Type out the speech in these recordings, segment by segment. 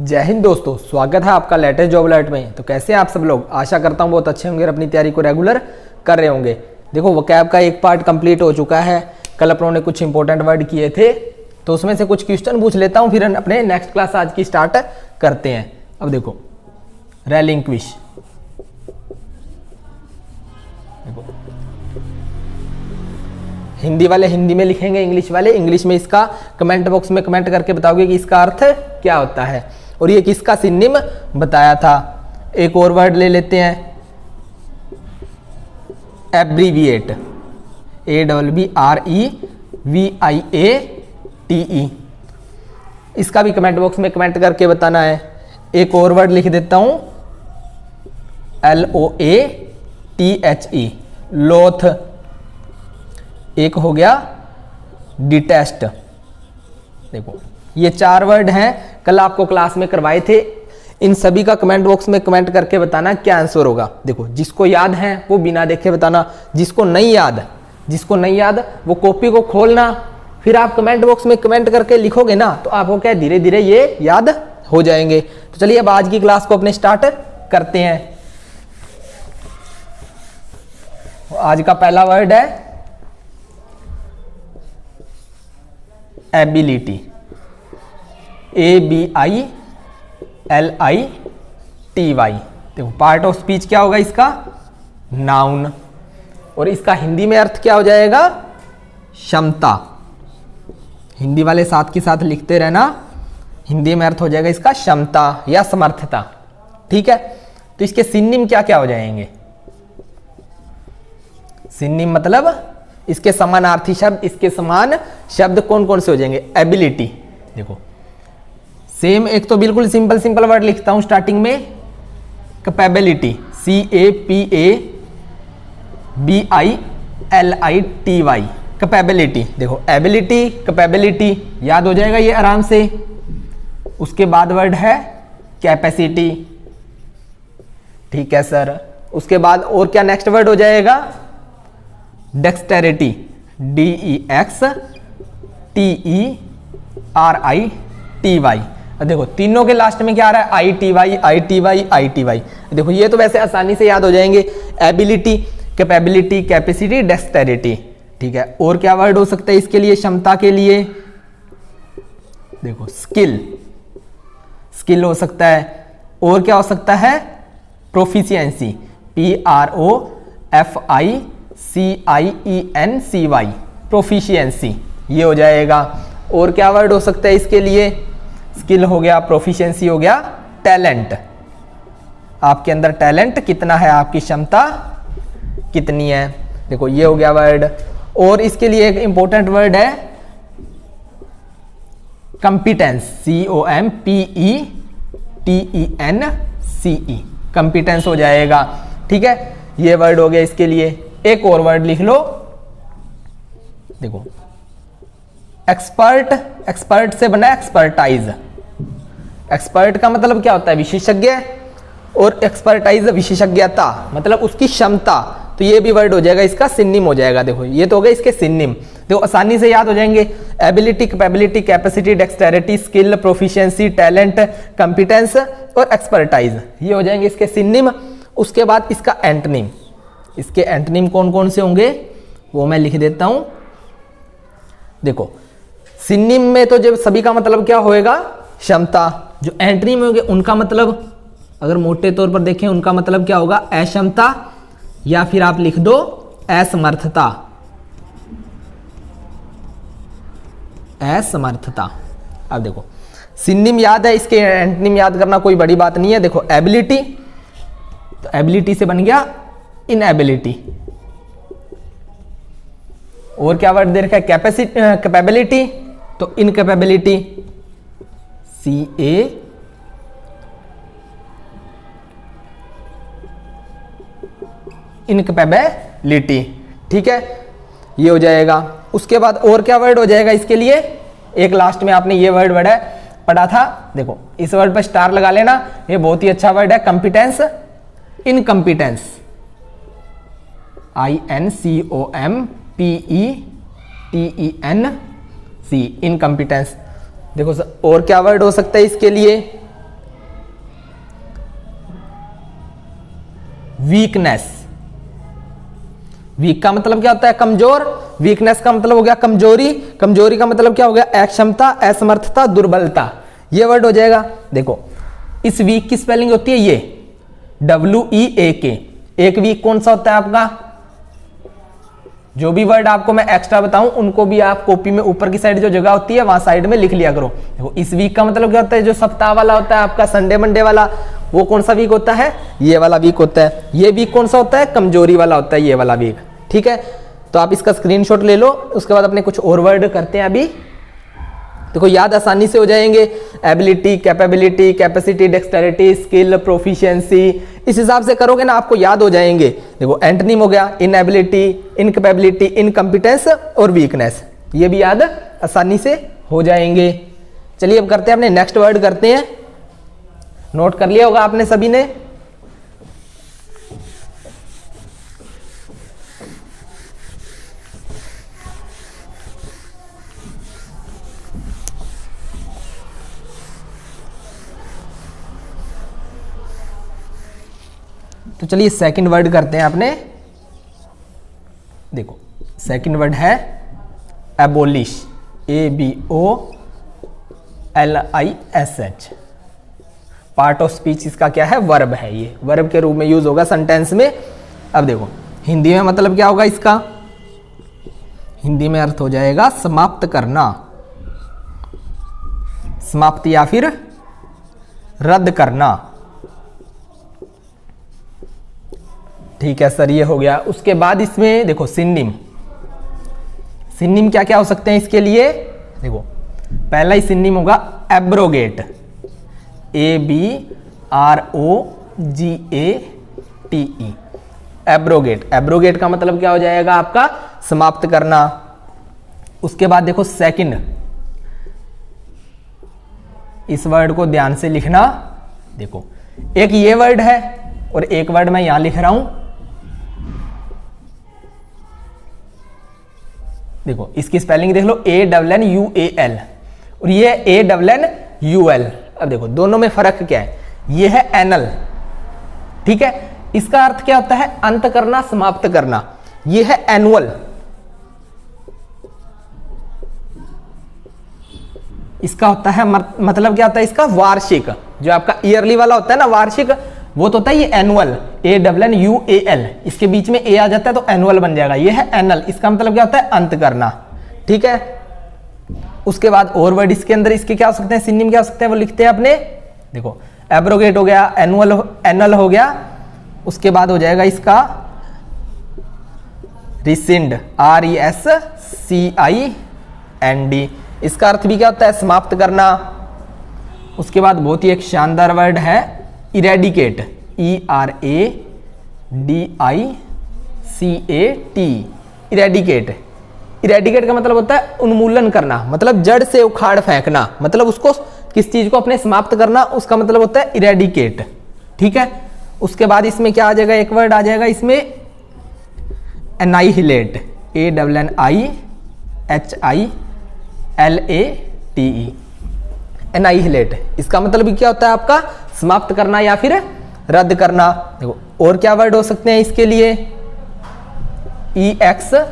जय हिंद दोस्तों, स्वागत है आपका लेटेस्ट जॉब अलर्ट में। तो कैसे हैं आप सब लोग? आशा करता हूं बहुत अच्छे होंगे और अपनी तैयारी को रेगुलर कर रहे होंगे। देखो वोकैब का एक पार्ट कंप्लीट हो चुका है। कल अपनों ने कुछ इंपॉर्टेंट वर्ड किए थे, तो उसमें से कुछ क्वेश्चन पूछ लेता हूं, फिर अपने नेक्स्ट क्लास आज की स्टार्ट करते हैं। अब देखो रेलिंक्विश, हिंदी वाले हिंदी में लिखेंगे, इंग्लिश वाले इंग्लिश में। इसका कमेंट बॉक्स में कमेंट करके बताओगे कि इसका अर्थ क्या होता है और ये किसका सिनोनिम बताया था। एक और वर्ड ले लेते हैं, एब्रीविएट, ABBREVIATE। इसका भी कमेंट बॉक्स में कमेंट करके बताना है। एक और वर्ड लिख देता हूं, LOATHE, लोथ। एक हो गया डिटेस्ट। देखो ये 4 वर्ड हैं, कल आपको क्लास में करवाए थे। इन सभी का कमेंट बॉक्स में कमेंट करके बताना क्या आंसर होगा। देखो जिसको याद है वो बिना देखे बताना, जिसको नहीं याद वो कॉपी को खोलना, फिर आप कमेंट बॉक्स में कमेंट करके लिखोगे ना, तो आपको क्या धीरे धीरे ये याद हो जाएंगे। तो चलिए अब आज की क्लास को अपने स्टार्ट करते हैं। आज का पहला वर्ड है एबिलिटी, ABILITY। देखो पार्ट ऑफ स्पीच क्या होगा इसका? नाउन। और इसका हिंदी में अर्थ क्या हो जाएगा? क्षमता। हिंदी वाले साथ के साथ लिखते रहना, हिंदी में अर्थ हो जाएगा इसका क्षमता या समर्थता। ठीक है, तो इसके सिनोनिम क्या क्या हो जाएंगे? सिनोनिम मतलब इसके समानार्थी शब्द, इसके समान शब्द कौन कौन से हो जाएंगे? एबिलिटी। देखो सेम, एक तो बिल्कुल सिंपल वर्ड लिखता हूं स्टार्टिंग में, कैपेबिलिटी, CAPABILITY, कैपेबिलिटी। देखो एबिलिटी, कैपेबिलिटी याद हो जाएगा ये आराम से। उसके बाद वर्ड है कैपेसिटी। ठीक है सर, उसके बाद और क्या नेक्स्ट वर्ड हो जाएगा? Dexterity, DEXTERITY। देखो तीनों के लास्ट में क्या आ रहा है? ITY। देखो ये तो वैसे आसानी से याद हो जाएंगे, एबिलिटी, कैपेबिलिटी, कैपेसिटी, डेक्सटेरिटी। ठीक है, और क्या वर्ड हो सकता है इसके लिए, क्षमता के लिए? देखो स्किल हो सकता है। और क्या हो सकता है? प्रोफिशिएंसी, PROFICIENCY, प्रोफिशिएंसी, ये हो जाएगा। और क्या वर्ड हो सकता है इसके लिए? स्किल हो गया, प्रोफिशिएंसी हो गया, टैलेंट। आपके अंदर टैलेंट कितना है, आपकी क्षमता कितनी है। देखो ये हो गया वर्ड। और इसके लिए एक इंपॉर्टेंट वर्ड है कंपिटेंस, COMPETENCE, कंपिटेंस हो जाएगा। ठीक है, ये वर्ड हो गया इसके लिए। एक और वर्ड लिख लो, देखो एक्सपर्ट से बना एक्सपर्टाइज। एक्सपर्ट का मतलब क्या होता है? विशेषज्ञ, और एक्सपर्टाइज विशेषज्ञता, मतलब उसकी क्षमता। तो ये भी वर्ड हो जाएगा, इसका सिनोनिम हो जाएगा। देखो ये तो हो गए इसके सिनोनिम। देखो आसानी से याद हो जाएंगे, ability, capability, capacity, dexterity, skill, proficiency, talent, competence और एक्सपर्टाइज, ये हो जाएंगे इसके सिनोनिम। उसके बाद इसका एंटोनिम, इसके एंटोनिम कौन कौन से होंगे वो मैं लिख देता हूं। देखो सिनोनिम में तो जब सभी का मतलब क्या होएगा? क्षमता। जो एंटोनिम होंगे उनका मतलब, अगर मोटे तौर पर देखें, उनका मतलब क्या होगा? अक्षमता, या फिर आप लिख दो असमर्थता। असमर्थता। अब देखो सिनोनिम याद है, इसके एंटोनिम याद करना कोई बड़ी बात नहीं है। देखो एबिलिटी, तो एबिलिटी से बन गया इनएबिलिटी। और क्या वर्ड दे रखा है? कैपेबिलिटी, तो इनकैपेबिलिटी, CA इनकैपेबिलिटी। ठीक है, ये हो जाएगा। उसके बाद और क्या वर्ड हो जाएगा इसके लिए? एक लास्ट में आपने ये वर्ड है पढ़ा था, देखो इस वर्ड पर स्टार लगा लेना, ये बहुत ही अच्छा वर्ड है, कंपिटेंस, इनकम्पिटेंस, INCOMPETENC, इनकम्पिटेंस। देखो और क्या वर्ड हो सकता है इसके लिए? वीकनेस। वीक का मतलब क्या होता है? कमजोर। वीकनेस का मतलब हो गया कमजोरी। कमजोरी का मतलब क्या हो गया? अक्षमता, असमर्थता, दुर्बलता। ये वर्ड हो जाएगा। देखो इस वीक की स्पेलिंग होती है ये WEAK। एक वीक कौन सा होता है आपका? जो भी वर्ड आपको मैं एक्स्ट्रा बताऊं उनको भी आप कॉपी में ऊपर की साइड जो जगह होती है वहां साइड में लिख लिया करो। देखो इस वीक का मतलब क्या होता है? जो सप्ताह वाला होता है आपका, संडे मंडे वाला, वो कौन सा वीक होता है? ये वाला वीक होता है। ये वीक कौन सा होता है? कमजोरी वाला होता है ये वाला वीक। ठीक है, तो आप इसका स्क्रीनशॉट ले लो। उसके बाद अपने कुछ और वर्ड करते हैं अभी। देखो याद आसानी से हो जाएंगे। Ability, capability, capacity, dexterity, skill, proficiency, इस हिसाब से करोगे ना आपको याद हो जाएंगे। देखो एंटोनिम हो गया इनएबिलिटी, इनकैपेबिलिटी, इनकम्पिटेंस और वीकनेस। ये भी याद आसानी से हो जाएंगे। चलिए अब करते हैं अपने नेक्स्ट वर्ड करते हैं। नोट कर लिया होगा आपने सभी ने। तो चलिए सेकंड वर्ड करते हैं अपने। देखो सेकंड वर्ड है abolish. ABOLISH। Part of speech इसका क्या है? वर्ब है। ये वर्ब के रूप में यूज होगा सेंटेंस में। अब देखो हिंदी में मतलब क्या होगा इसका? हिंदी में अर्थ हो जाएगा समाप्त करना, समाप्त या फिर रद्द करना। ठीक है सर, ये हो गया। उसके बाद इसमें देखो सिनोनिम। सिनोनिम क्या क्या हो सकते हैं इसके लिए? देखो पहला ही सिनोनिम होगा एब्रोगेट। ABROGATE। एब्रोगेट। एब्रोगेट का मतलब क्या हो जाएगा आपका? समाप्त करना। उसके बाद देखो सेकंड, इस वर्ड को ध्यान से लिखना। देखो एक ये वर्ड है और एक वर्ड मैं यहां लिख रहा हूं। देखो इसकी स्पेलिंग देख लो ANNUAL और ये ANNUL। अब देखो दोनों में फर्क क्या है? ये है एनल। ठीक है, इसका अर्थ क्या होता है? अंत करना, समाप्त करना। ये है एनुअल। इसका होता है मतलब क्या होता है इसका? वार्षिक। जो आपका ईयरली वाला होता है ना वार्षिक, वो तो होता है ये एनुअल। ANNUAL। इसके बीच में ए आ जाता है तो एनुअल बन जाएगा। ये है एनल। इसका मतलब क्या होता है? अंत करना। ठीक है, उसके बाद और वर्ड इसके अंदर इसके क्या हो सकते हैं? सिनोनिम क्या हो सकते हैं वो लिखते हैं अपने। देखो एब्रोगेट हो गया, एनल हो गया। उसके बाद हो जाएगा इसका रिसिंड। RESCIND। इसका अर्थ भी क्या होता है? समाप्त करना। उसके बाद बहुत ही एक शानदार वर्ड है इरेडिकेट। ERADICAT। इरेडिकेट। इरेडिकेट का मतलब होता है उन्मूलन करना, मतलब जड़ से उखाड़ फेंकना, मतलब उसको किस चीज को अपने समाप्त करना, उसका मतलब होता है इरेडिकेट। ठीक है, उसके बाद इसमें क्या आ जाएगा? एक वर्ड आ जाएगा इसमें एनाइहिलेट। ANNIHILATE। एनाइहिलेट। इसका मतलब क्या होता है आपका? समाप्त करना या फिर रद्द करना। देखो और क्या वर्ड हो सकते हैं इसके लिए? EXPUNGE।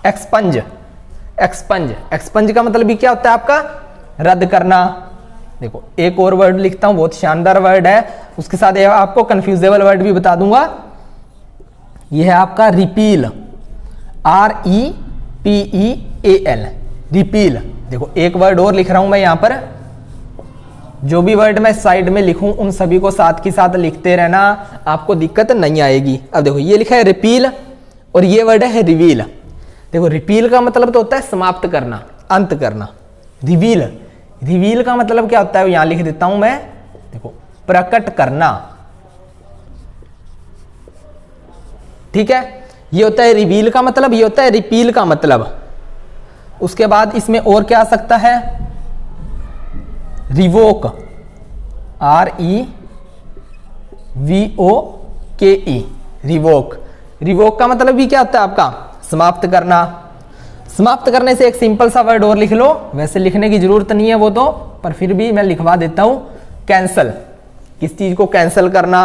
एक्सपंज। एक्सपंज। एक्सपंज का मतलब भी क्या होता है आपका? रद्द करना। देखो एक और वर्ड लिखता हूं, बहुत शानदार वर्ड है। उसके साथ आपको कंफ्यूजेबल वर्ड भी बता दूंगा। यह है आपका रिपील। REPEAL। रिपील। देखो एक वर्ड और लिख रहा हूं मैं यहां पर। जो भी वर्ड मैं साइड में लिखूं उन सभी को साथ के साथ लिखते रहना, आपको दिक्कत नहीं आएगी। अब देखो ये लिखा है रिपील और ये वर्ड है रिवील। देखो रिपील का मतलब तो होता है समाप्त करना, अंत करना। रिवील, रिवील का मतलब क्या होता है? यहां लिख देता हूं मैं। देखो प्रकट करना। ठीक है, ये होता है रिवील का मतलब, ये होता है रिपील का मतलब। उसके बाद इसमें और क्या आ सकता है? रिवोक। REVOKE। रिवोक। रिवोक का मतलब भी क्या होता है आपका? समाप्त करना। समाप्त करने से एक सिंपल सा वर्ड और लिख लो, वैसे लिखने की जरूरत नहीं है वो तो, पर फिर भी मैं लिखवा देता हूं, कैंसल। किस चीज को कैंसिल करना।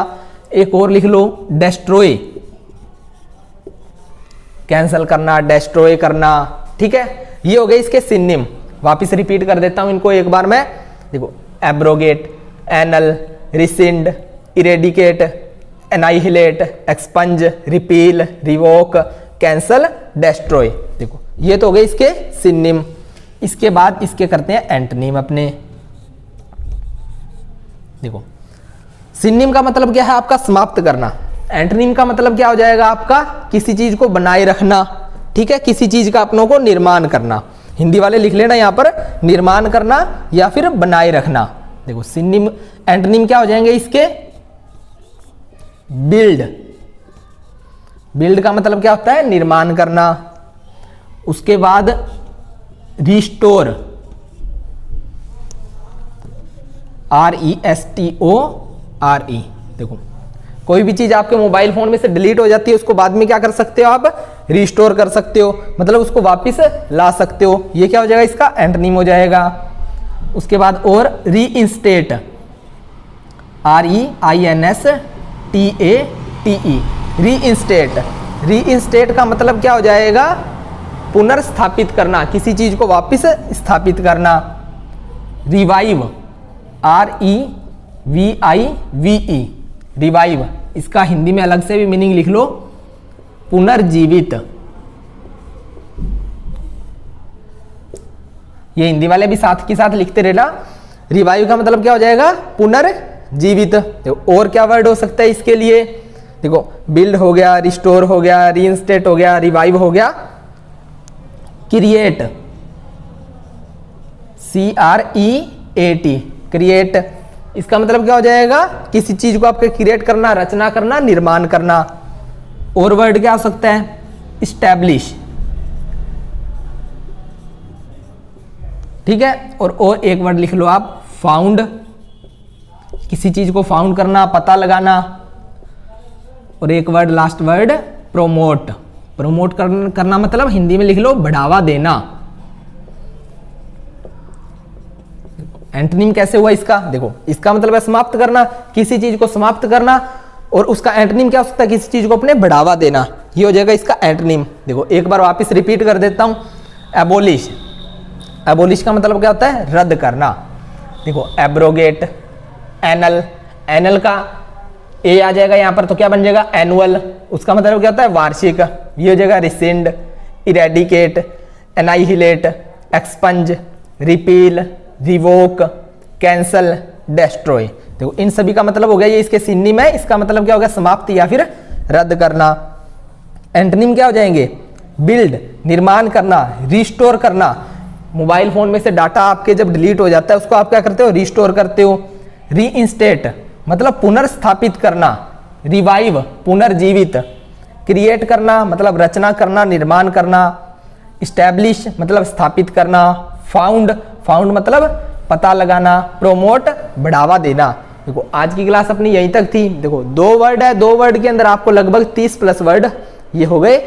एक और लिख लो, डेस्ट्रॉय, कैंसिल करना, डेस्ट्रॉय करना। ठीक है, ये हो गए इसके सिनोनिम। वापिस रिपीट कर देता हूं इनको एक बार मैं। देखो, abrogate, annul, rescind, eradicate, annihilate, expunge, repeal, revoke, cancel, destroy. देखो, ये तो हो गए इसके सिनोनिम। इसके बाद इसके करते हैं एंटोनिम अपने। देखो, सिनोनिम का मतलब क्या है आपका समाप्त करना। एंटोनिम का मतलब क्या हो जाएगा आपका किसी चीज को बनाए रखना। ठीक है, किसी चीज का अपनों को निर्माण करना। हिंदी वाले लिख लेना यहां पर, निर्माण करना या फिर बनाए रखना। देखो, सिनोनिम एंटोनिम क्या हो जाएंगे इसके, बिल्ड। बिल्ड का मतलब क्या होता है, निर्माण करना। उसके बाद रिस्टोर, RESTORE। देखो, कोई भी चीज आपके मोबाइल फोन में से डिलीट हो जाती है, उसको बाद में क्या कर सकते हो आप, रिस्टोर कर सकते हो, मतलब उसको वापस ला सकते हो। ये क्या हो जाएगा इसका एंटोनिम हो जाएगा। उसके बाद और रीइंस्टेट, REINSTATE, रीइंस्टेट। रीइंस्टेट का मतलब क्या हो जाएगा, पुनर्स्थापित करना, किसी चीज को वापस स्थापित करना। Revive, REVIVE, revive. इसका हिंदी में अलग से भी मीनिंग लिख लो, पुनर्जीवित। ये हिंदी वाले भी साथ के साथ लिखते रहना। रिवाइव का मतलब क्या हो जाएगा, पुनर्जीवित। और क्या वर्ड हो सकता है इसके लिए, देखो, बिल्ड हो गया, रिस्टोर हो गया, रीइंस्टेट हो गया, रिवाइव हो गया, क्रिएट, CREAT, क्रिएट। इसका मतलब क्या हो जाएगा, किसी चीज को आपके क्रिएट करना, रचना करना, निर्माण करना। और वर्ड क्या हो सकता है, इस्टेब्लिश। ठीक है, और एक वर्ड लिख लो आप, फाउंड, किसी चीज को फाउंड करना, पता लगाना। और एक word, last word, promote. Promote करना मतलब हिंदी में लिख लो, बढ़ावा देना। एंटोनिम कैसे हुआ इसका, देखो, इसका मतलब है समाप्त करना, किसी चीज को समाप्त करना। और उसका एंटोनिम क्या हो सकता है, किसी चीज को अपने बढ़ावा देना। ये हो जाएगा इसका एंटोनिम। देखो, एक बार वापस रिपीट कर देता हूं, एबोलिश। एबोलिश का मतलब क्या होता है, रद्द करना। देखो, एब्रोगेट, एनल, एनल का ए आ जाएगा यहां पर, तो क्या बन जाएगा, एनुअल। उसका मतलब क्या होता है, वार्षिक। ये हो जाएगा rescind, eradicate, annihilate, expunge, repeal, revoke, cancel, destroy. देखो, इन सभी का मतलब हो गया, ये इसके सिनोनिम है। इसका मतलब क्या होगा, समाप्त या फिर रद्द करना। एंटोनिम क्या हो जाएंगे, बिल्ड, निर्माण करना, रिस्टोर करना। मोबाइल फोन में से डाटा आपके जब डिलीट हो जाता है, उसको आप क्या करते हो, रिस्टोर करते हो। रीइंस्टेट मतलब पुनर्स्थापित करना। रिवाइव, पुनर्जीवित। क्रिएट करना मतलब रचना करना, निर्माण करना। इस्टेब्लिश मतलब स्थापित करना। फाउंड, फाउंड मतलब पता लगाना। प्रोमोट, बढ़ावा देना। देखो, आज की क्लास अपनी यहीं तक थी। देखो, 2 वर्ड है, 2 वर्ड के अंदर आपको लगभग 30 प्लस वर्ड ये हो गए।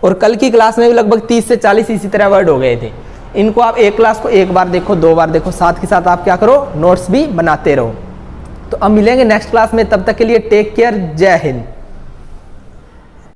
और कल की क्लास में भी लगभग 30 से 40 इसी तरह वर्ड हो गए थे। इनको आप एक क्लास को 1 बार देखो, 2 बार देखो, साथ के साथ आप क्या करो, नोट्स भी बनाते रहो। तो अब मिलेंगे नेक्स्ट क्लास में, तब तक के लिए टेक केयर, जय हिंद।